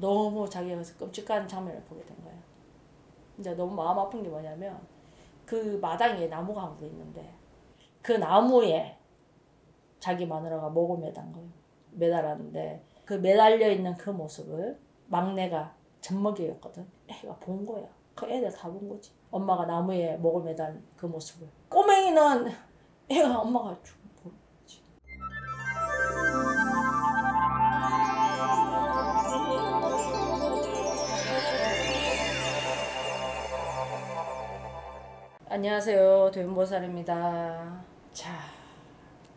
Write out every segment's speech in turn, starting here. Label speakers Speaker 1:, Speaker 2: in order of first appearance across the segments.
Speaker 1: 너무 자기가 그래서 끔찍한 장면을 보게 된 거예요. 이제 너무 마음 아픈 게 뭐냐면 그 마당에 나무가 한 그루 있는데 그 나무에 자기 마누라가 목을 매단 거예요. 매달았는데 그 매달려 있는 그 모습을 막내가 젖먹이였거든. 애가 본 거야. 그 애들 다 본 거지. 엄마가 나무에 목을 매단 그 모습을. 꼬맹이는 애가 엄마가 죽은 거지. 안녕하세요. 도윤보살입니다. 자,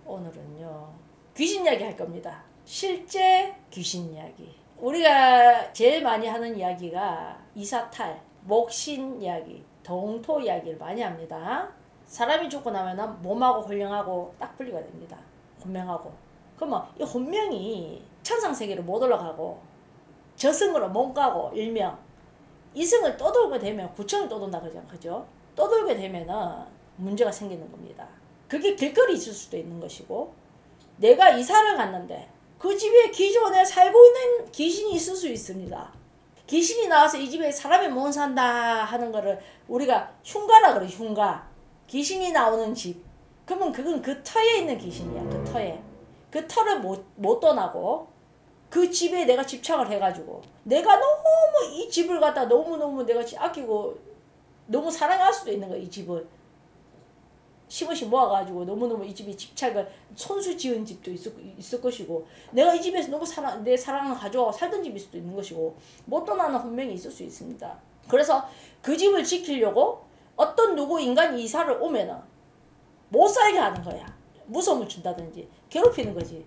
Speaker 1: 오늘은요. 귀신 이야기 할 겁니다. 실제 귀신 이야기. 우리가 제일 많이 하는 이야기가 이사탈, 목신 이야기, 동토 이야기를 많이 합니다. 사람이 죽고 나면 몸하고 혼령하고 딱 분리가 됩니다. 혼명하고. 그러면 이 혼명이 천상세계로 못 올라가고 저승으로 못 가고 일명 이승을 떠돌게 되면 구청을 떠돈다 그러잖아요. 그죠? 떠돌게 되면은 문제가 생기는 겁니다. 그게 길거리 있을 수도 있는 것이고 내가 이사를 갔는데 그 집에 기존에 살고 있는 귀신이 있을 수 있습니다. 귀신이 나와서 이 집에 사람이 못 산다 하는 거를 우리가 흉가라 그래. 흉가. 귀신이 나오는 집. 그러면 그건 그 터에 있는 귀신이야. 그 터에. 그 터를 못 떠나고 그 집에 내가 집착을 해가지고 내가 너무 이 집을 갖다 너무너무 내가 아끼고 너무 사랑할 수도 있는 거야. 이 집을. 시 모아가지고 너무너무 이 집에 집착을 손수 지은 집도 있을 것이고 내가 이 집에서 너무 내 사랑을 가져가고 살던 집일 수도 있는 것이고 못 떠나는 혼명이 있을 수 있습니다. 그래서 그 집을 지키려고 어떤 누구 인간이 이사를 오면은 못 살게 하는 거야. 무서움을 준다든지 괴롭히는 거지.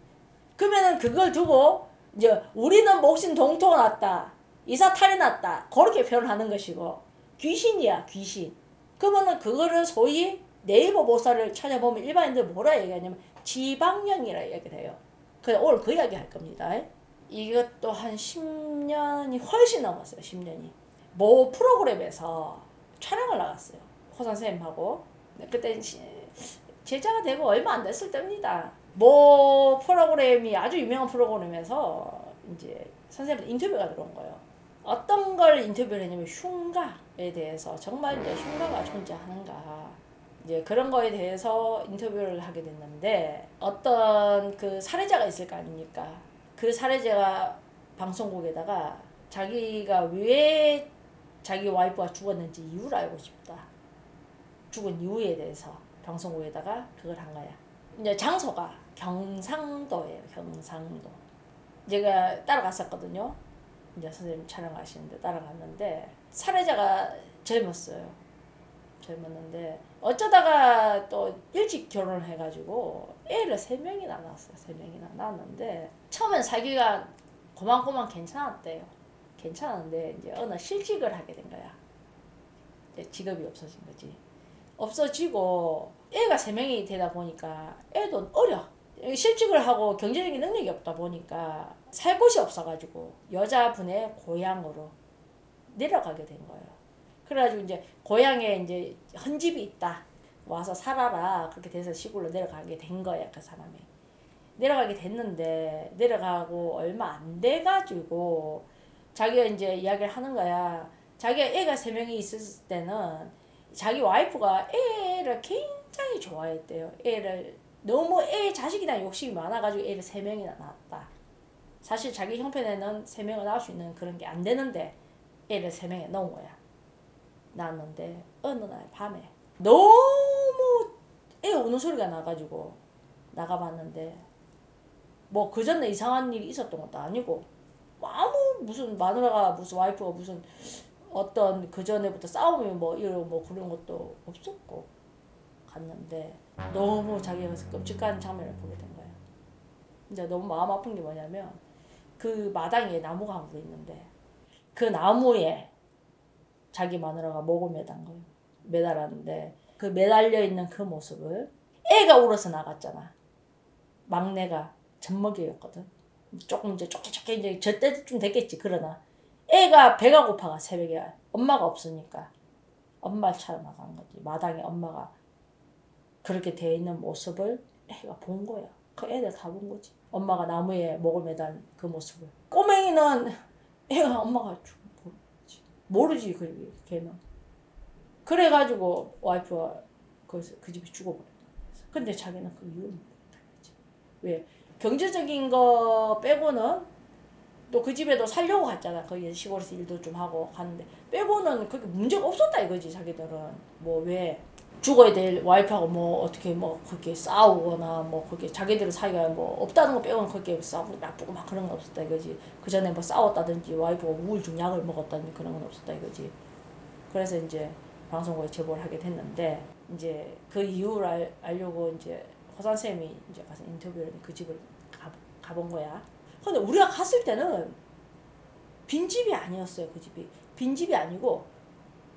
Speaker 1: 그러면은 그걸 두고 이제 우리는 목신 동토가 났다. 이사탈이 났다. 그렇게 표현하는 것이고 귀신이야 귀신. 그러면은 그거를 소위 네이버 모사를 찾아보면 일반인들 뭐라 얘기하냐면 지방령이라 얘기를 해요. 그래서 오늘 그 이야기 할 겁니다. 이것도 한 10년이 훨씬 넘었어요. 10년이. 모 프로그램에서 촬영을 나갔어요. 호 선생님하고. 그때 제자가 되고 얼마 안 됐을 때입니다. 모 프로그램이 아주 유명한 프로그램에서 이제 선생님한테 인터뷰가 들어온 거예요. 어떤 걸 인터뷰를 했냐면 흉가에 대해서 정말 이제 흉가가 존재하는가 이제 그런 거에 대해서 인터뷰를 하게 됐는데 어떤 그 사례자가 있을 거 아닙니까? 그 사례자가 방송국에다가 자기가 왜 자기 와이프가 죽었는지 이유를 알고 싶다. 죽은 이유에 대해서 방송국에다가 그걸 한 거야. 이제 장소가 경상도예요. 경상도. 제가 따라갔었거든요. 이제 선생님 촬영하시는데 따라갔는데 사례자가 젊었어요. 젊었는데 어쩌다가 또 일찍 결혼을 해가지고 애를 3명이나 낳았어요. 3명이나 낳았는데 처음엔 자기가 고만고만 괜찮았대요. 괜찮았는데 이제 어느 실직을 하게 된 거야. 이제 직업이 없어진 거지. 없어지고 애가 3명이 되다 보니까 애도 어려. 실직을 하고 경제적인 능력이 없다 보니까 살 곳이 없어가지고 여자분의 고향으로 내려가게 된 거예요. 그래가지고 이제 고향에 이제 헌집이 있다. 와서 살아라. 그렇게 돼서 시골로 내려가게 된 거야. 그 사람이. 내려가게 됐는데 내려가고 얼마 안 돼가지고 자기가 이제 이야기를 하는 거야. 자기가 애가 3명이 있었을 때는 자기 와이프가 애를 굉장히 좋아했대요. 애를 너무 자식이 다 욕심이 많아가지고 애를 3명이나 낳았다. 사실 자기 형편에는 3명을 낳을 수 있는 그런 게 안 되는데 애를 3명에 넣은 거야. 낳았는데 어느 날 밤에 너무 애 우는 소리가 나가지고 나가봤는데 뭐 그 전에 이상한 일이 있었던 것도 아니고 아무 무슨 마누라가 무슨 와이프가 무슨 어떤 그 전에부터 싸움이 뭐 이런 뭐 그런 것도 없었고 갔는데 너무 자기가 그래서 끔찍한 장면을 보게 된 거예요. 이제 너무 마음 아픈 게 뭐냐면 그 마당에 나무가 한 그루 있는데 그 나무에 자기 마누라가 목을 매단 거예요. 매달았는데 그 매달려 있는 그 모습을 애가 울어서 나갔잖아. 막내가 젖먹이였거든. 조금 이제 쫓게 이제 저 때쯤 됐겠지. 그러나 애가 배가 고파가 새벽에 엄마가 없으니까 엄마를 찾아 나간 거지. 마당에 엄마가 그렇게 돼 있는 모습을 애가 본 거야. 그 애들 다 본 거지. 엄마가 나무에 목을 매단 그 모습을. 꼬맹이는 애가 엄마가 모르지 걔는. 그래가지고 와이프가 그 집이 죽어버렸다. 근데 자기는 그 이유는 모르겠지. 왜? 경제적인 거 빼고는 또 그 집에도 살려고 갔잖아. 거기 시골에서 일도 좀 하고 갔는데 빼고는 그게 문제가 없었다 이거지. 자기들은 뭐 왜 죽어야 될 와이프하고 뭐 어떻게 뭐 그렇게 싸우거나 뭐 그렇게 자기들 사이가 뭐 없다는 거 빼고는 그렇게 싸우고 나쁘고 막 그런 건 없었다 이거지. 그 전에 뭐 싸웠다든지 와이프가 우울증 약을 먹었다든지 그런 건 없었다 이거지. 그래서 이제 방송국에 제보를 하게 됐는데 이제 그 이유를 알려고 이제 호산 쌤이 이제 가서 인터뷰를 그 집을 가본 거야. 근데 우리가 갔을 때는 빈집이 아니었어요. 그 집이 빈집이 아니고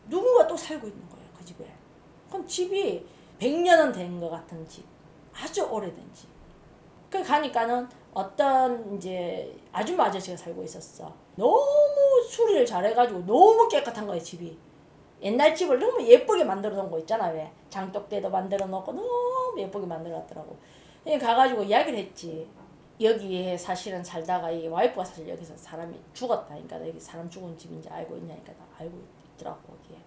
Speaker 1: 누군가 또 살고 있는 거예요. 그 집에. 그럼 집이 100년은 된 것 같은 집, 아주 오래된 집. 그 가니까는 어떤 이제 아줌마 아저씨가 살고 있었어. 너무 수리를 잘해가지고 너무 깨끗한 거예요. 집이. 옛날 집을 너무 예쁘게 만들어 놓은 거 있잖아. 왜 장독대도 만들어 놓고 너무 예쁘게 만들어 놨더라고. 가가지고 이야기를 했지. 여기에 사실은 살다가 이 와이프가 사실 여기서 사람이 죽었다니까. 여기 사람 죽은 집인지 알고 있냐니까. 나 알고 있더라고. 거기에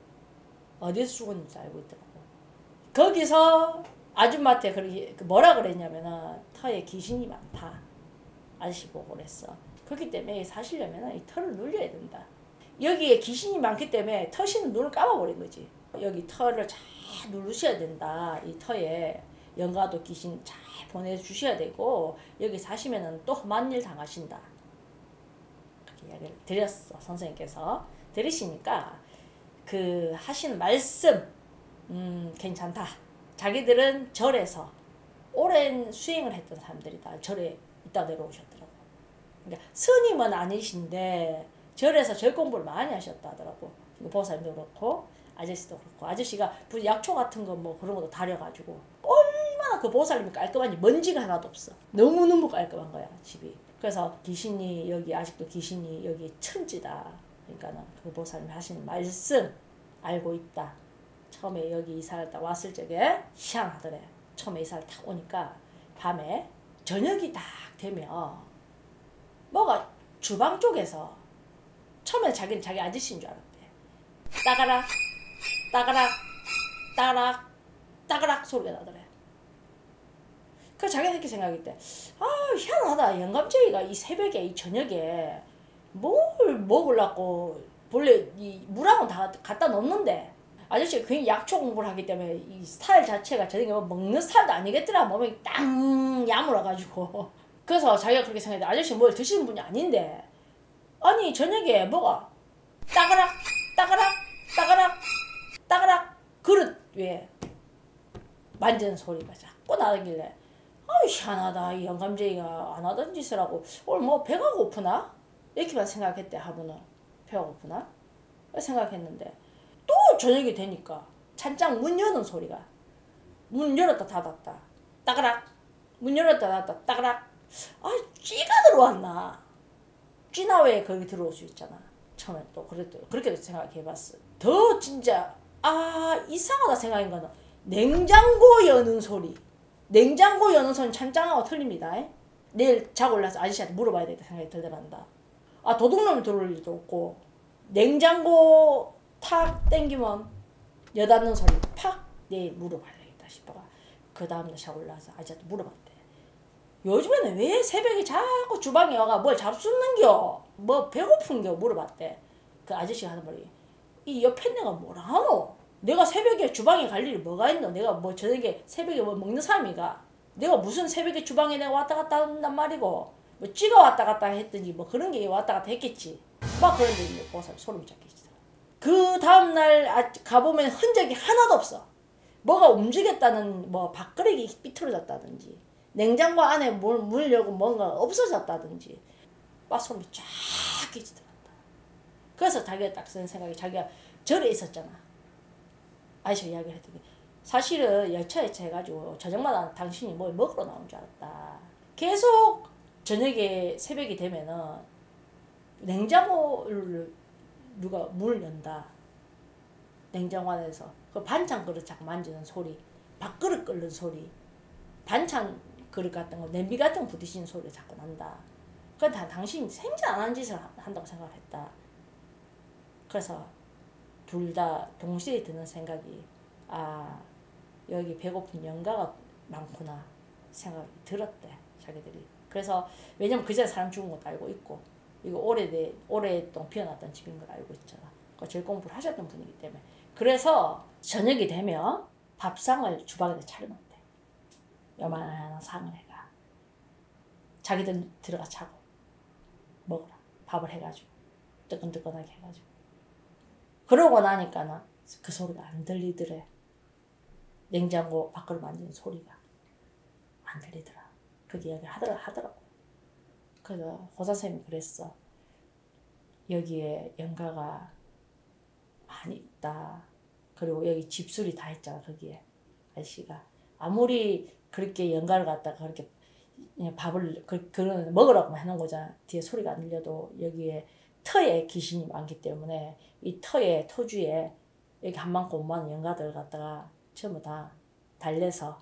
Speaker 1: 어디서 죽었는지 알고 있더라고. 거기서 아줌마한테 그렇게 뭐라 그랬냐면은 터에 귀신이 많다. 아저씨 보고 그랬어. 그렇기 때문에 사시려면은 이 터를 눌려야 된다. 여기에 귀신이 많기 때문에 터시는 눈을 감아버린 거지. 여기 터를 잘 누르셔야 된다. 이 터에 영가도 귀신 잘 보내주셔야 되고 여기 사시면은 또 험한 일 당하신다. 그렇게 이야기를 드렸어. 선생님께서 들으시니까 그 하시는 말씀 괜찮다. 자기들은 절에서 오랜 수행을 했던 사람들이다. 절에 있다 내려오셨더라고. 그러니까 스님은 아니신데 절에서 절 공부를 많이 하셨다 하더라고. 보살님도 그렇고 아저씨도 그렇고. 아저씨가 약초 같은 거 뭐 그런 것도 다려가지고 얼마나 그 보살님이 깔끔하니 먼지가 하나도 없어. 너무너무 깔끔한 거야 집이. 그래서 귀신이 여기 아직도 귀신이 여기 천지다. 그러니까는 그 보살님이 하시는 말씀 알고 있다. 처음에 여기 이사를 딱 왔을 적에 희한하더래. 처음에 이사를 딱 오니까 밤에 저녁이 딱 되면 뭐가 주방 쪽에서 처음에 자기는 자기 아저씨인 줄 알았대. 따가락 따가락 따가락 따가락 소리가 나더래. 그래서 자기는 이렇게 생각했대. 아 희한하다. 영감쟁이가 이 새벽에 이 저녁에 뭘 먹으려고 본래 이 물하고 다 갖다 놓는데 아저씨가 괜히 약초 공부를 하기 때문에 이 스타일 자체가 저녁에 뭐 먹는 스타일도 아니겠더라. 몸이 땅 야물어가지고. 그래서 자기가 그렇게 생각했대. 아저씨 뭘 드시는 분이 아닌데 아니 저녁에 뭐가 따가락 따가락 따가락 따가락 그릇 위에 만지는 소리가 자꾸 나길래 아유 희한하다. 이 영감쟁이가 안 하던 짓을 하고 오늘 뭐 배가 고프나? 이렇게만 생각했대. 하루는 배가 고프나? 생각했는데 또 저녁이 되니까 찬장 문 여는 소리가 문 열었다 닫았다 따가락 문 열었다 닫았다 따가락. 아 쥐가 들어왔나? 쥐나 왜 거기 들어올 수 있잖아. 처음에 또 그렇게도 생각해봤어. 더 진짜 이상하다 생각인 거는 냉장고 여는 소리. 냉장고 여는 소리는 찬장하고 틀립니다. 내일 자고 올라서 아저씨한테 물어봐야 되겠다 생각이 들더란다. 도둑놈이 들어올 일도 없고 냉장고 탁 땡기면 여닫는 소리 팍 내일 물어봐야 되겠다 싶어가 그 다음날 자고 올라서 아저씨한테 물어봤대. 요즘에는 왜 새벽에 자꾸 주방에 와가 뭘 잡수는겨? 뭐 배고픈겨? 물어봤대. 그 아저씨가 하는 말이 이 옆에 내가 뭐라 하노? 내가 새벽에 주방에 갈 일이 뭐가 있노? 내가 뭐 저녁에 새벽에 뭐 먹는 사람이가? 내가 무슨 새벽에 주방에 내가 왔다 갔다 한단 말이고 뭐 쥐가 왔다 갔다 했더니 뭐 그런 게 왔다 갔다 했겠지. 막 그런데 이제 보살 소름 잡히지. 그 다음날 가보면 흔적이 하나도 없어. 뭐가 움직였다는 뭐 밥그릇이 삐뚤어졌다든지 냉장고 안에 물 열고 뭔가 없어졌다든지 막 소름이 쫙 끼치더란다. 그래서 자기가 딱 쓴 생각이 자기가 절에 있었잖아. 아저씨가 이야기를 했더니 사실은 여차여차 해가지고 저녁마다 당신이 뭘 먹으러 나온 줄 알았다. 계속 저녁에 새벽이 되면은 냉장고를 누가 문을 연다. 냉장고 안에서 그 반찬 그릇 자꾸 만지는 소리, 밥그릇 끓는 소리, 반찬 그릇 같은 거 냄비 같은 거 부딪히는 소리 자꾸 난다. 그건 다 당신이 생전 안 한 짓을 한다고 생각을 했다. 그래서 둘 다 동시에 드는 생각이 아 여기 배고픈 영가가 많구나 생각이 들었대 자기들이. 그래서 왜냐면 그전에 사람 죽은 것도 알고 있고 이거 오랫동안 피어났던 집인 걸 알고 있잖아. 그 질 공부를 하셨던 분이기 때문에. 그래서 저녁이 되면 밥상을 주방에다 차려놓대. 요만한 상을 해가 자기들 들어가 자고 먹어라. 밥을 해가지고 뜨끈뜨끈하게 해가지고. 그러고 나니까는 그 소리가 안 들리더래. 냉장고 밖으로 만지는 소리가 안 들리더라. 그 이야기를 하더라고. 그래서 호선생님이 그랬어. 여기에 영가가 많이 있다. 그리고 여기 집수리 다 했잖아. 거기에 아저씨가 아무리 그렇게 영가를 갖다가 그렇게 밥을 그런 먹으라고 해놓은 거잖아. 뒤에 소리가 안 들려도 여기에 터에 귀신이 많기 때문에 이 터주에 여기 한 많고 5만 영가들 갖다가 전부 다 달래서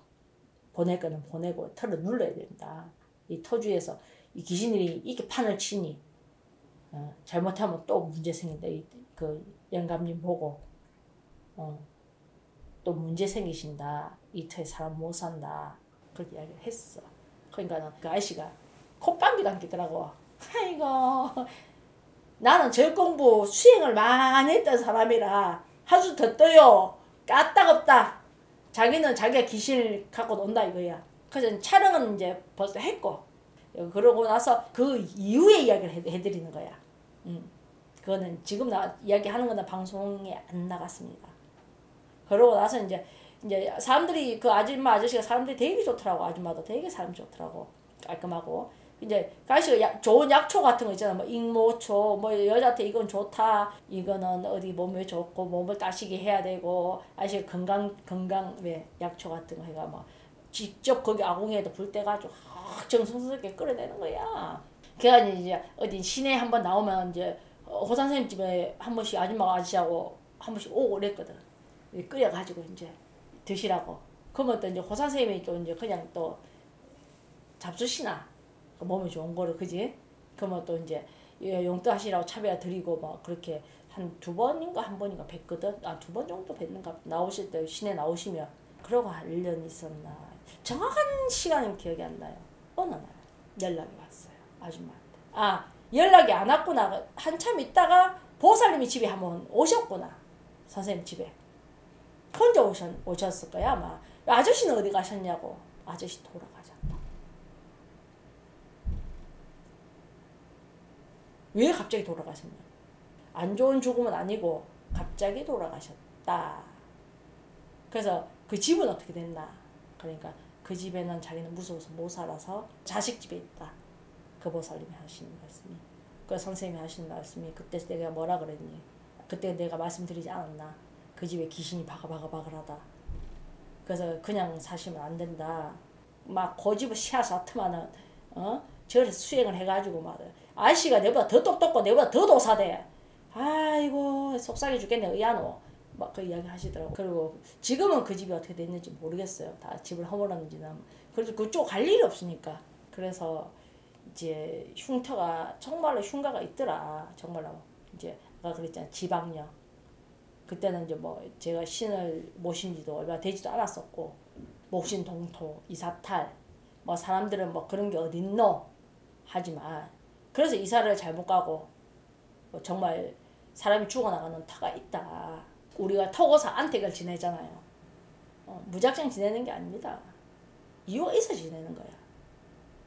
Speaker 1: 보낼 거는 보내고 털을 눌러야 된다. 이 터주에서 이 귀신들이 이렇게 판을 치니 잘못하면 또 문제 생긴다. 그 영감님 보고 또 문제 생기신다. 이 터에 사람 못 산다. 그렇게 이야기를 했어. 그러니까 그 아저씨가 콧방귀도 안 끼더라고. 아이고 나는 절공부 수행을 많이 했던 사람이라 하루 더 떠요. 까딱없다. 자기는 자기가 귀신을 갖고 논다 이거야. 그래서 촬영은 이제 벌써 했고 그러고 나서 그 이후에 이야기를 해드리는 거야. 그거는 지금 이야기하는 거는 방송에 안 나갔습니다. 그러고 나서 이제 사람들이 그 아저씨가 사람들이 되게 좋더라고. 아줌마도 되게 사람 좋더라고. 깔끔하고. 이제 그 아저씨가 좋은 약초 같은 거 있잖아. 뭐 익모초, 뭐 여자한테 이건 좋다. 이거는 어디 몸에 좋고 몸을 따시게 해야 되고. 아저씨가 건강 왜 약초 같은 거 해가 막 직접 거기 아궁이에다 불 떼가지고 정성스럽게 끓여내는 거야. 걔가 이제 어디 시내 한번 나오면 이제 호선생님 집에 한 번씩 아줌마가 아저씨하고 한 번씩 오고 그랬거든. 끓여가지고 이제 드시라고. 그러면 또 이제 호선생님이 또 이제 그냥 또 잡수시나. 몸에 좋은 거를 그지? 그러면 또 이제 용돈 하시라고 차비야 드리고 막 그렇게 한 2번인가 1번인가 뵀거든. 2번 정도 뵀는가. 나오실 때 시내 나오시면 그러고 한 1년 있었나. 정확한 시간은 기억이 안 나요. 어느 날 연락이 왔어요. 아줌마한테. 연락이 안 왔구나. 한참 있다가 보살님이 집에 한번 오셨구나. 선생님 집에. 혼자 오셨을 거야 아마. 아저씨는 어디 가셨냐고. 아저씨 돌아가셨다. 왜 갑자기 돌아가셨냐. 안 좋은 죽음은 아니고 갑자기 돌아가셨다. 그래서 그 집은 어떻게 됐나. 그러니까 그 집에는 자기는 무서워서 못 살아서 자식 집에 있다. 그 보살님이 하시는 말씀이. 그 선생님이 하시는 말씀이 그때 내가 뭐라 그랬니. 그때 내가 말씀드리지 않았나. 그 집에 귀신이 바글바글하다. 그래서 그냥 사시면 안 된다. 막 고집을 씨앗아트만은 저를 수행을 해가지고 막 아저씨가 내보다 더 똑똑고 내보다 더 도사돼. 아이고 속상해 죽겠네 의아노. 막 그 이야기 하시더라고. 그리고 지금은 그 집이 어떻게 됐는지 모르겠어요. 다 집을 허물었는지는. 그래서 그쪽 갈 일이 없으니까. 그래서 이제 흉터가 정말로 흉가가 있더라. 정말로 이제 아까 그랬잖아 지방령. 그때는 이제 뭐 제가 신을 모신 지도 얼마 되지도 않았었고 목신 동토 이사탈 뭐 사람들은 뭐 그런 게 어딨노 하지만 그래서 이사를 잘못 가고 뭐 정말 사람이 죽어나가는 터가 있다. 우리가 터고사 안택을 지내잖아요. 무작정 지내는 게 아닙니다. 이유가 있어 지내는 거야.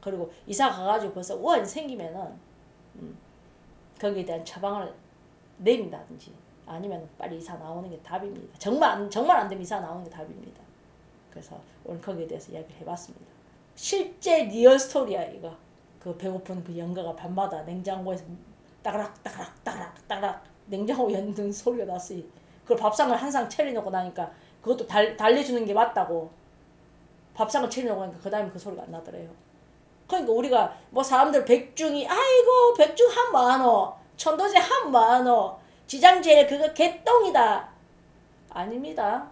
Speaker 1: 그리고 이사 가가지고 벌써 우환이 생기면은 거기에 대한 처방을 내린다든지 아니면 빨리 이사 나오는 게 답입니다. 정말 안 되면 이사 나오는 게 답입니다. 그래서 오늘 거기에 대해서 이야기를 해봤습니다. 실제 리얼 스토리야 이거. 그 배고픈 그 영가가 밤마다 냉장고에서 따그락 따그락 따그락 따그락 냉장고 여는 소리가 났으니 그걸 밥상을 한 상 차려놓고 나니까 그것도 달래주는 게 맞다고. 밥상을 차려놓고 나니까 그 다음에 그 소리가 안 나더래요. 그러니까 우리가 뭐 사람들 백중이 아이고 백중 한 많어 천도제 한 많어 지장제 그거 개똥이다. 아닙니다.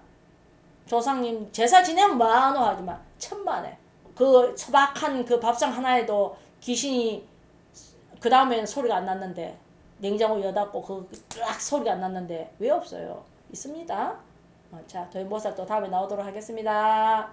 Speaker 1: 조상님 제사 지내면 많어 하지만 천만에 그 소박한 그 밥상 하나에도 귀신이 그 다음에는 소리가 안 났는데 냉장고 여닫고 딱 소리가 안 났는데 왜 없어요? 있습니다. 자, 도인보살 또 다음에 나오도록 하겠습니다.